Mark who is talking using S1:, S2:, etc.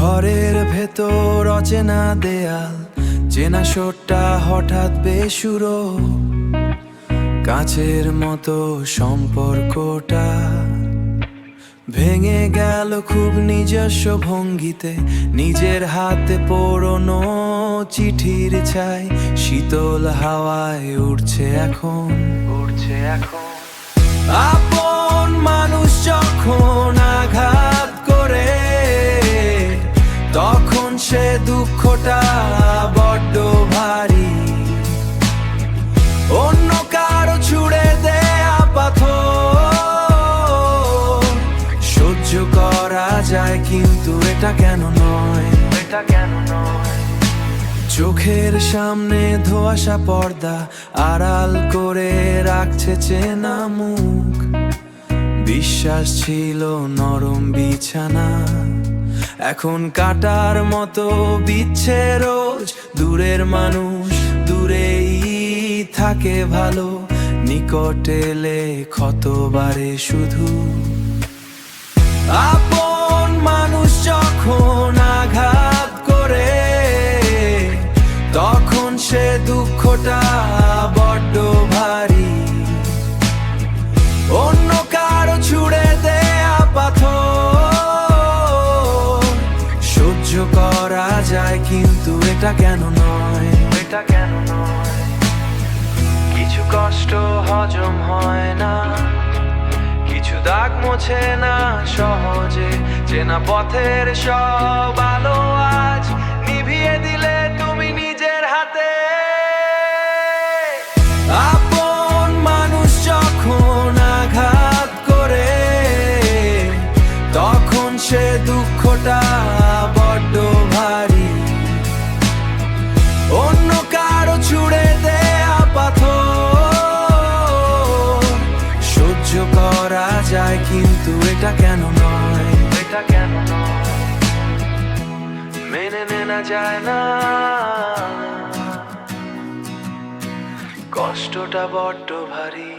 S1: ঘরের ভেতর অচেনা দেয়াল, চেনা সুরটা হঠাৎ বেসুরো, কাঁচের মতো সম্পর্কটা ভেঙে গেল খুব নিজস্ব ভঙ্গিতে। নিজের হাতে পুরনো চিঠির ছাই শীতল হাওয়ায় উড়ছে এখন। আপন মানুষ যখন আঘাত করে, তখন সে দুঃখটা বড্ড ভারী। অন্য কারো ছুড়ে দেয়া পাথর সহ্য করা যায়, কিন্তু এটা কেন নয়। চোখের সামনে ধোঁয়াশা পর্দা আড়াল করে রাখছে চেনা মুখ। বিশ্বাস ছিল নরম বিছানা, এখন কাটার মতো বিচ্ছে রোজ। দূরের মানুষ দূরেই থাকে ভালো, নিকট এলে ক্ষত বাড়ে শুধু। আপন মানুষ যখন আঘাত করে, তখন সে দুঃখটা বড্ড ভারী। অন্য কারো ছুড়ে দেয়া পাথর সহ্য করা যায়, কিন্তু এটা কেন নয়। কিছু কষ্ট হজম হয় না, কিছু দাগ মোছে না সহজে। চেনা পথের সব আলো আজ নিভিয়ে দিলে তুমি নিজের হাতে। আপন মানুষ যখন আঘাত করে, তখন সে দুঃখটা বড্ড ভারী। অন্য কারো ছুড়ে দেয়া পাথর সহ্য করা যায়, কিন্তু এটা কেন নয়। মেনে নেওয়া যায় না, কষ্টটা বড্ড ভারী।